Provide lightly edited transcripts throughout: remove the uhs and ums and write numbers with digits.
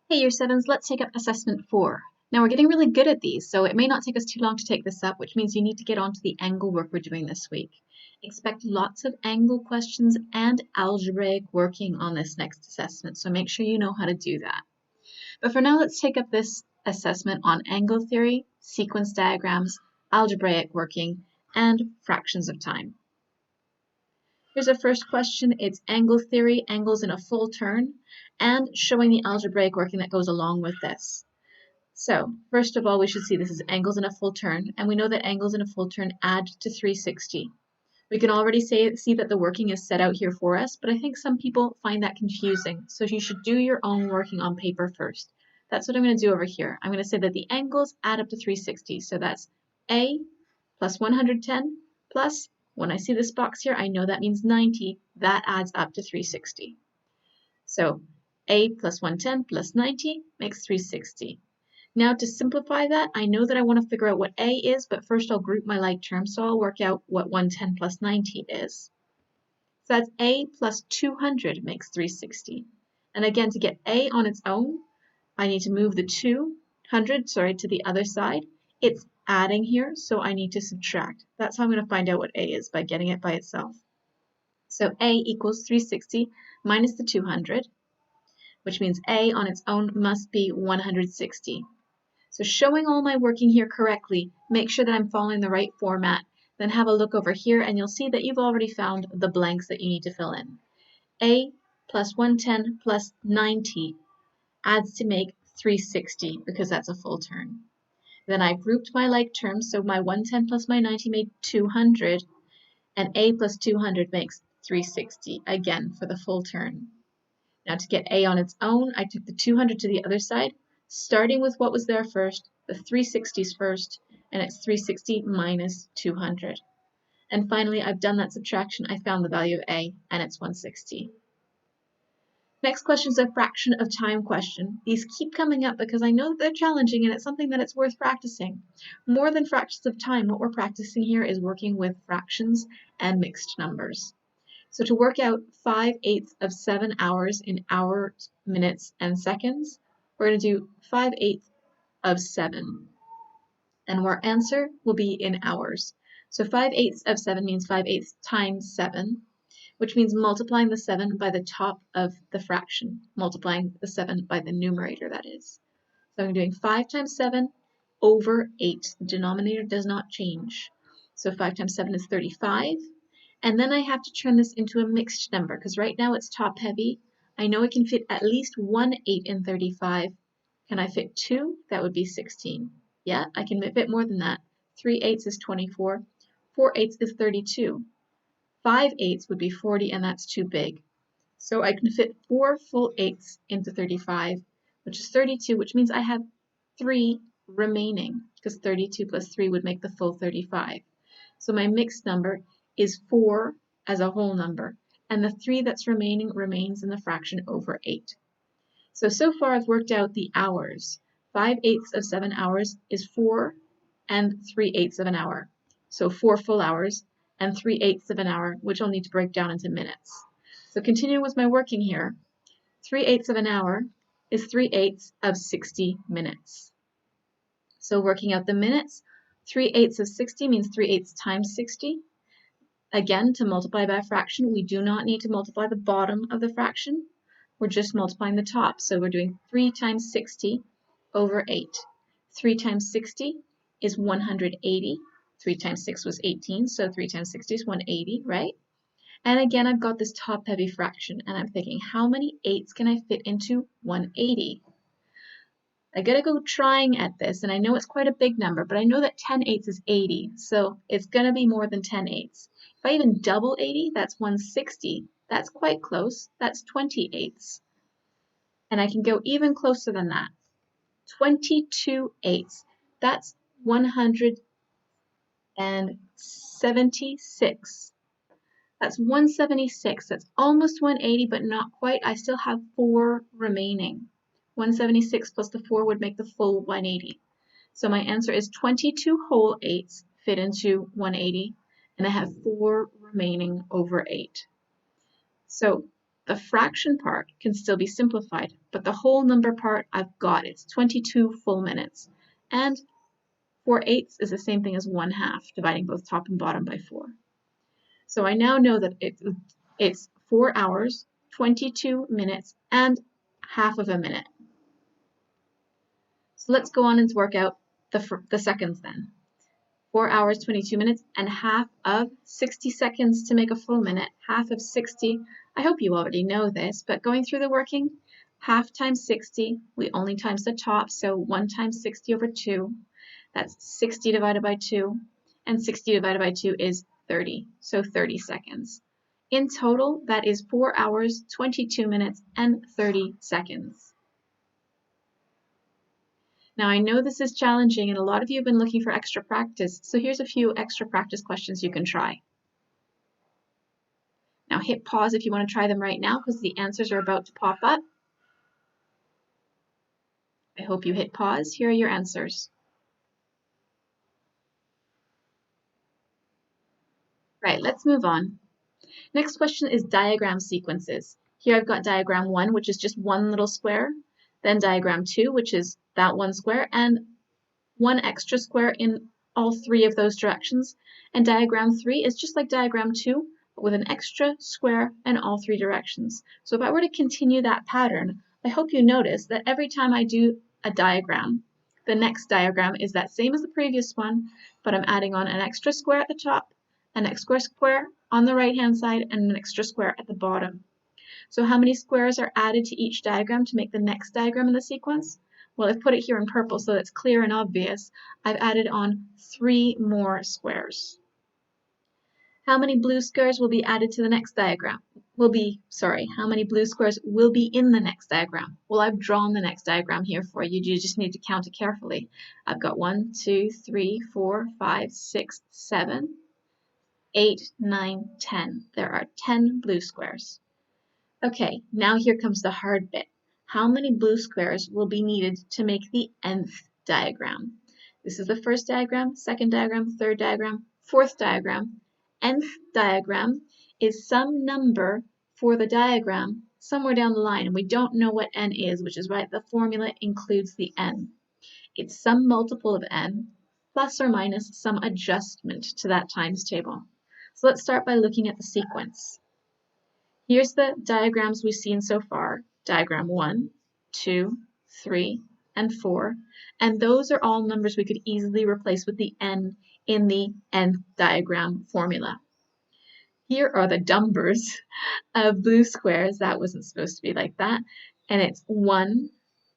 Hey, Year 7s, let's take up Assessment 4. Now, we're getting really good at these, so it may not take us too long to take this up, which means you need to get on to the angle work we're doing this week. Expect lots of angle questions and algebraic working on this next assessment, so make sure you know how to do that. But for now, let's take up this assessment on angle theory, sequence diagrams, algebraic working, and fractions of time. Here's our first question. It's angle theory, angles in a full turn, and showing the algebraic working that goes along with this. So, first of all, we should see this is angles in a full turn, and we know that angles in a full turn add to 360. We can already see that the working is set out here for us, but I think some people find that confusing, so you should do your own working on paper first. That's what I'm going to do over here. I'm going to say that the angles add up to 360, so that's A plus 110 plus, when I see this box here, I know that means 90. That adds up to 360. So A plus 110 plus 90 makes 360. Now to simplify that, I know that I want to figure out what A is, but first I'll group my like terms, so I'll work out what 110 plus 90 is. So that's A plus 200 makes 360. And again, to get A on its own, I need to move the 200, to the other side. It's adding here, so I need to subtract. That's how I'm going to find out what A is, by getting it by itself. So A equals 360 minus the 200, which means A on its own must be 160. So showing all my working here correctly, make sure that I'm following the right format, then have a look over here and you'll see that you've already found the blanks that you need to fill in. A plus 110 plus 90 adds to make 360 because that's a full turn. Then I grouped my like terms, so my 110 plus my 90 made 200, and A plus 200 makes 360, again for the full turn. Now to get A on its own, I took the 200 to the other side, starting with what was there first, the 360s first, and it's 360 minus 200. And finally, I've done that subtraction. I found the value of A, and it's 160. Next question is a fraction of time question. These keep coming up because I know that they're challenging and it's something that it's worth practicing. More than fractions of time, what we're practicing here is working with fractions and mixed numbers. So to work out 5/8 of 7 hours in hours, minutes, and seconds, we're going to do 5/8 of 7. And our answer will be in hours. So 5/8 of 7 means 5/8 times 7, which means multiplying the 7 by the top of the fraction, multiplying the 7 by the numerator, that is. So I'm doing 5 times 7 over 8. The denominator does not change. So 5 times 7 is 35. And then I have to turn this into a mixed number because right now it's top heavy. I know I can fit at least one 8 in 35. Can I fit 2? That would be 16. Yeah, I can fit more than that. 3/8 is 24. 4/8 is 32. 5/8 would be 40, and that's too big. So I can fit 4 full 8s into 35, which is 32, which means I have 3 remaining, because 32 plus 3 would make the full 35. So my mixed number is 4 as a whole number, and the 3 that's remaining remains in the fraction over 8. So far I've worked out the hours. 5/8 of 7 hours is 4 and 3/8 of an hour. So 4 full hours and 3/8 of an hour, which I'll need to break down into minutes. So continuing with my working here, 3/8 of an hour is 3/8 of 60 minutes. So working out the minutes, 3/8 of 60 means 3/8 times 60. Again, to multiply by a fraction, we do not need to multiply the bottom of the fraction. We're just multiplying the top. So we're doing 3 times 60 over 8. 3 times 60 is 180. 3 times 6 was 18, so 3 times 60 is 180, right? And again, I've got this top-heavy fraction, and I'm thinking, how many 8s can I fit into 180? I gotta go trying at this, and I know it's quite a big number, but I know that 10/8 is 80, so it's gonna be more than 10/8. If I even double 80, that's 160. That's quite close. That's 20/8. And I can go even closer than that. 22/8. That's 176. That's 176. That's almost 180, but not quite. I still have 4 remaining. 176 plus the 4 would make the full 180. So my answer is 22 whole 8s fit into 180, and I have 4 remaining over 8. So The fraction part can still be simplified, but the whole number part I've got. It's 22 full minutes. And 4/8 is the same thing as 1/2, dividing both top and bottom by 4. So I now know that it's 4 hours, 22 minutes, and half of a minute. So let's go on and work out the seconds then. 4 hours, 22 minutes, and half of 60 seconds to make a full minute. Half of 60, I hope you already know this, but going through the working, half times 60, we only times the top, so 1 times 60 over 2. That's 60 divided by 2, and 60 divided by 2 is 30, so 30 seconds. In total, that is 4 hours, 22 minutes, and 30 seconds. Now, I know this is challenging, and a lot of you have been looking for extra practice, so here's a few extra practice questions you can try. Now, hit pause if you want to try them right now, because the answers are about to pop up. I hope you hit pause. Here are your answers. Right, let's move on. Next question is diagram sequences. Here I've got diagram 1, which is just one little square, then diagram 2, which is that one square, and one extra square in all 3 of those directions. And diagram 3 is just like diagram 2, but with an extra square in all 3 directions. So if I were to continue that pattern, I hope you notice that every time I do a diagram, the next diagram is that same as the previous one, but I'm adding on an extra square at the top, an extra square on the right-hand side, and an extra square at the bottom. So how many squares are added to each diagram to make the next diagram in the sequence? Well, I've put it here in purple so it's clear and obvious. I've added on 3 more squares. How many blue squares will be added to the next diagram? How many blue squares will be in the next diagram? Well, I've drawn the next diagram here for you. You just need to count it carefully. I've got 1, 2, 3, 4, 5, 6, 7, 8, 9, 10. There are 10 blue squares. Okay, now here comes the hard bit. How many blue squares will be needed to make the nth diagram? This is the first diagram, second diagram, third diagram, fourth diagram. Nth diagram is some number for the diagram somewhere down the line, and we don't know what n is, which is why the formula includes the n. It's some multiple of n plus or minus some adjustment to that times table. So let's start by looking at the sequence. Here's the diagrams we've seen so far, diagram 1, 2, 3, and 4, and those are all numbers we could easily replace with the n in the nth diagram formula. Here are the numbers of blue squares. That wasn't supposed to be like that, and it's 1,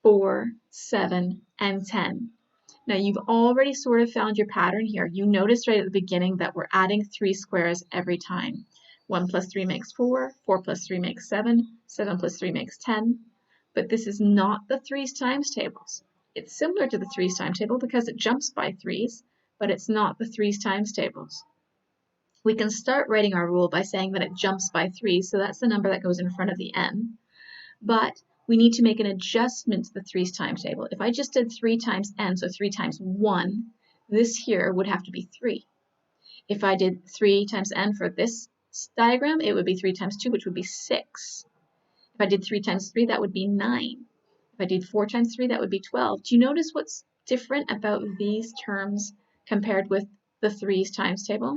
4, 7, and 10. Now you've already sort of found your pattern here. You noticed right at the beginning that we're adding 3 squares every time. 1 plus 3 makes 4, 4 plus 3 makes 7, 7 plus 3 makes 10. But this is not the 3's times tables. It's similar to the 3's times table because it jumps by 3's, but it's not the 3's times tables. We can start writing our rule by saying that it jumps by 3, so that's the number that goes in front of the n. But we need to make an adjustment to the 3's times table. If I just did 3 times n, so 3 times 1, this here would have to be 3. If I did 3 times n for this diagram, it would be 3 times 2, which would be 6. If I did 3 times 3, that would be 9. If I did 4 times 3, that would be 12. Do you notice what's different about these terms compared with the 3's times table?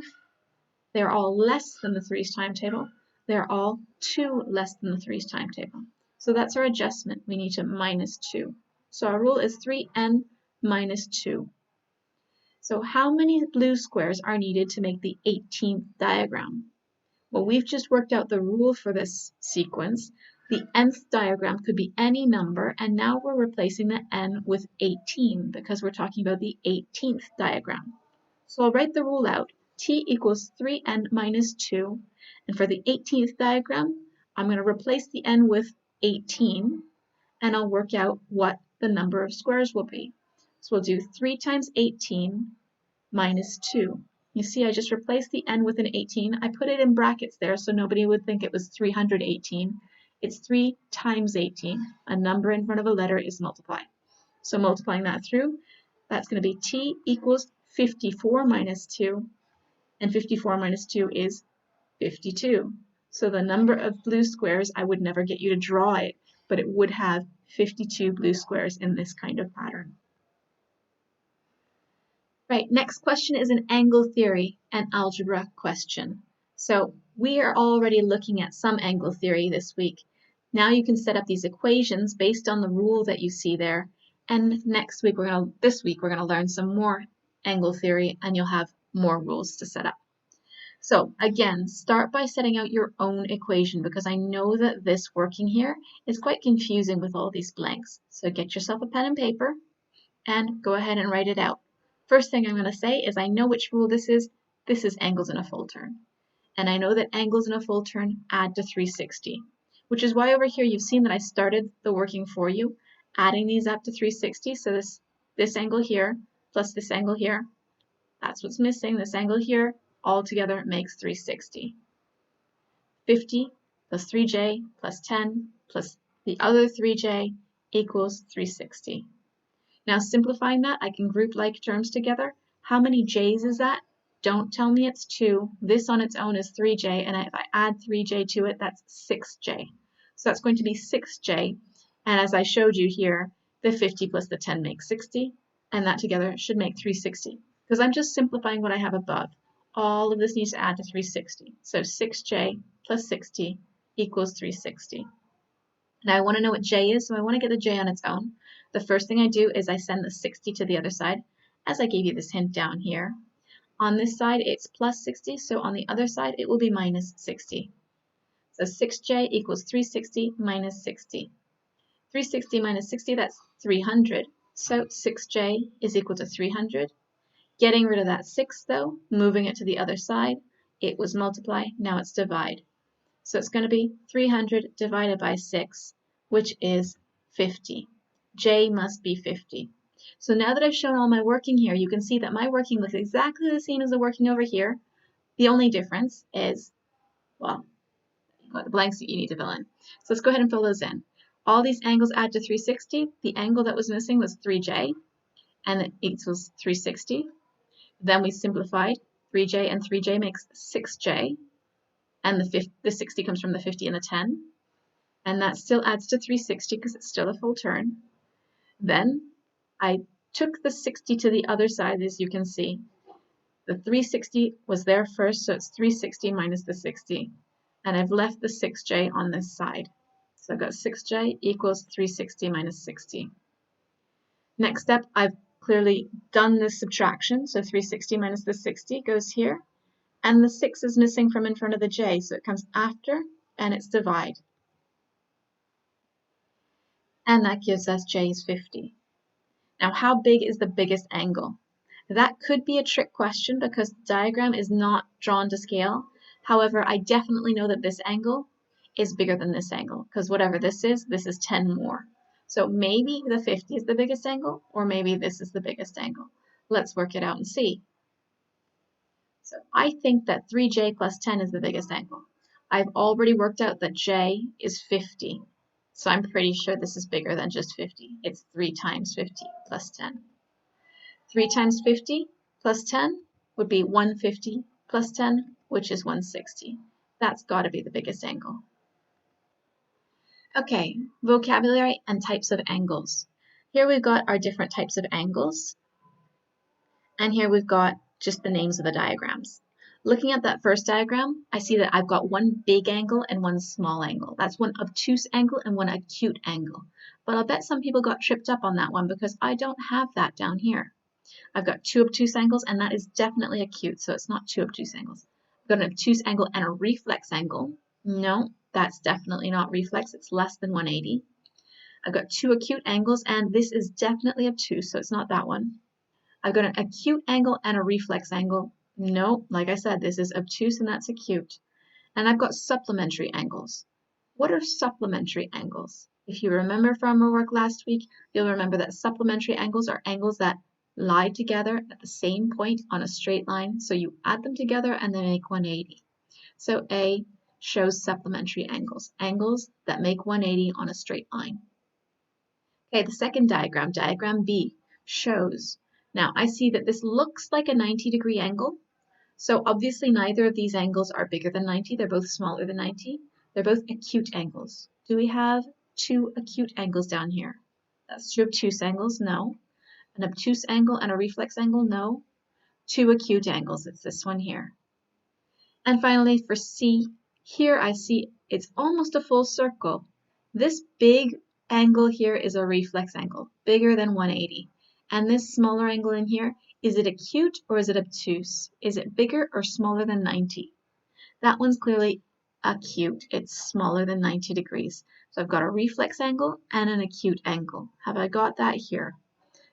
They're all less than the 3's times table. They're all 2 less than the 3's times table. So that's our adjustment. We need to minus 2. So our rule is 3n minus 2. So how many blue squares are needed to make the 18th diagram? Well, we've just worked out the rule for this sequence. The nth diagram could be any number, and now we're replacing the n with 18 because we're talking about the 18th diagram. So I'll write the rule out. T equals 3n minus 2, and for the 18th diagram, I'm going to replace the n with 18, and I'll work out what the number of squares will be. So we'll do 3 times 18 minus 2. You see, I just replaced the n with an 18. I put it in brackets there so nobody would think it was 318. It's 3 times 18. A number in front of a letter is multiply. So multiplying that through, that's going to be t equals 54 minus 2, and 54 minus 2 is 52. So the number of blue squares, I would never get you to draw it, but it would have 52 blue squares in this kind of pattern. Right, next question is an angle theory and algebra question. So we are already looking at some angle theory this week. Now you can set up these equations based on the rule that you see there. And this week we're gonna learn some more angle theory, and you'll have more rules to set up. So again, start by setting out your own equation, because I know that this working here is quite confusing with all these blanks. So get yourself a pen and paper and go ahead and write it out. First thing I'm going to say is I know which rule this is. This is angles in a full turn. And I know that angles in a full turn add to 360, which is why over here you've seen that I started the working for you, adding these up to 360. So this angle here plus this angle here, that's what's missing. This angle here all together makes 360. 50 plus 3j plus 10 plus the other 3j equals 360. Now simplifying that, I can group like terms together. How many j's is that? Don't tell me it's 2. This on its own is 3j, and if I add 3j to it, that's 6j. So that's going to be 6j, and as I showed you here, the 50 plus the 10 makes 60, and that together should make 360. Because I'm just simplifying what I have above. All of this needs to add to 360. So 6j plus 60 equals 360. Now I want to know what j is, so I want to get the j on its own. The first thing I do is I send the 60 to the other side, as I gave you this hint down here. On this side, it's plus 60, so on the other side, it will be minus 60. So 6j equals 360 minus 60. 360 minus 60, that's 300. So 6j is equal to 300. Getting rid of that 6, though, moving it to the other side, it was multiply, now it's divide. So it's going to be 300 divided by 6, which is 50. J must be 50. So now that I've shown all my working here, you can see that my working looks exactly the same as the working over here. The only difference is, well, the blanks that you need to fill in. So let's go ahead and fill those in. All these angles add to 360. The angle that was missing was 3j, and it equals 360. Then we simplified. 3j and 3j makes 6j. And the 60 comes from the 50 and the 10. And that still adds to 360 because it's still a full turn. Then I took the 60 to the other side, as you can see. The 360 was there first, so it's 360 minus the 60. And I've left the 6j on this side. So I've got 6j equals 360 minus 60. Next step, I've clearly done this subtraction. So 360 minus the 60 goes here. And the 6 is missing from in front of the j, so it comes after, and it's divide. And that gives us j is 50. Now, how big is the biggest angle? That could be a trick question because the diagram is not drawn to scale. However, I definitely know that this angle is bigger than this angle, because whatever this is 10 more. So maybe the 50 is the biggest angle, or maybe this is the biggest angle. Let's work it out and see. So I think that 3j plus 10 is the biggest angle. I've already worked out that j is 50. So I'm pretty sure this is bigger than just 50. It's 3 times 50 plus 10. 3 times 50 plus 10 would be 150 plus 10, which is 160. That's got to be the biggest angle. Okay, vocabulary and types of angles. Here we've got our different types of angles. And here we've got just the names of the diagrams. Looking at that first diagram, I see that I've got one big angle and one small angle. That's one obtuse angle and one acute angle. But I'll bet some people got tripped up on that one because I don't have that down here. I've got 2 obtuse angles, and that is definitely acute, so it's not 2 obtuse angles. I've got an obtuse angle and a reflex angle. No, that's definitely not reflex. It's less than 180. I've got 2 acute angles, and this is definitely obtuse, so it's not that one. I've got an acute angle and a reflex angle. No, like I said, this is obtuse and that's acute. And I've got supplementary angles. What are supplementary angles? If you remember from our work last week, you'll remember that supplementary angles are angles that lie together at the same point on a straight line. So you add them together and they make 180. So A shows supplementary angles, angles that make 180 on a straight line. Okay, the second diagram, diagram B, shows. Now I see that this looks like a 90-degree angle, So obviously neither of these angles are bigger than 90. They're both smaller than 90. They're both acute angles. Do we have two acute angles down here? That's two obtuse angles? No. An obtuse angle and a reflex angle? No. Two acute angles. It's this one here. And finally for C, here I see it's almost a full circle. This big angle here is a reflex angle, bigger than 180. And this smaller angle in here, is it acute or is it obtuse? Is it bigger or smaller than 90? That one's clearly acute. It's smaller than 90 degrees. So I've got a reflex angle and an acute angle. Have I got that here?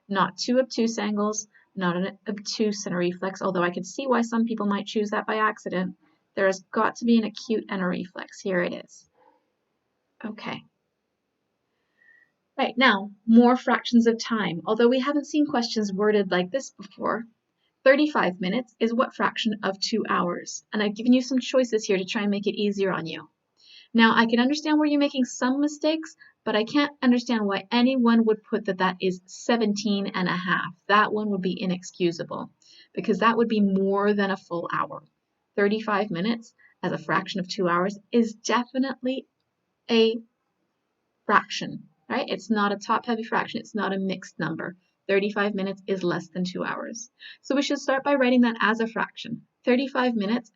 Not two obtuse angles, not an obtuse and a reflex, although I could see why some people might choose that by accident. There has got to be an acute and a reflex. Here it is. Okay. Right, now, more fractions of time. Although we haven't seen questions worded like this before, 35 minutes is what fraction of 2 hours? And I've given you some choices here to try and make it easier on you. Now, I can understand where you're making some mistakes, but I can't understand why anyone would put that is 17 and a half. That one would be inexcusable because that would be more than a full hour. 35 minutes as a fraction of 2 hours is definitely a fraction, right? It's not a top-heavy fraction. It's not a mixed number. 35 minutes is less than 2 hours. So we should start by writing that as a fraction. 35 minutes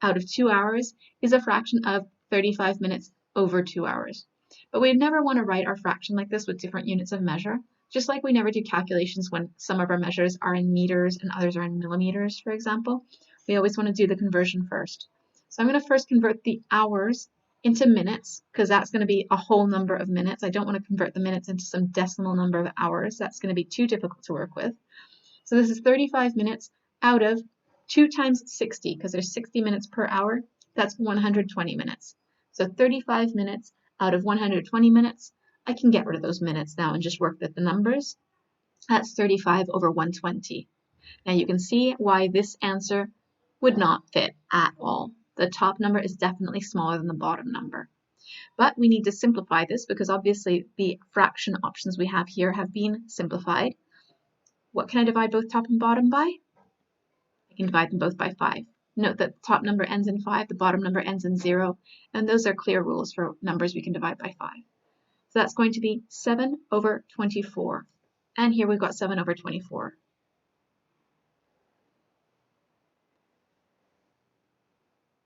out of 2 hours is a fraction of 35 minutes over 2 hours. But we never want to write our fraction like this with different units of measure, just like we never do calculations when some of our measures are in meters and others are in millimeters, for example. We always want to do the conversion first. So I'm going to first convert the hours into minutes, because that's going to be a whole number of minutes. I don't want to convert the minutes into some decimal number of hours. That's going to be too difficult to work with. So this is 35 minutes out of 2 times 60, because there's 60 minutes per hour. That's 120 minutes. So 35 minutes out of 120 minutes. I can get rid of those minutes now and just work with the numbers. That's 35 over 120. Now you can see why this answer would not fit at all. The top number is definitely smaller than the bottom number. But we need to simplify this because obviously the fraction options we have here have been simplified. What can I divide both top and bottom by? I can divide them both by 5. Note that the top number ends in 5, the bottom number ends in 0, and those are clear rules for numbers we can divide by 5. So that's going to be 7 over 24. And here we've got 7 over 24.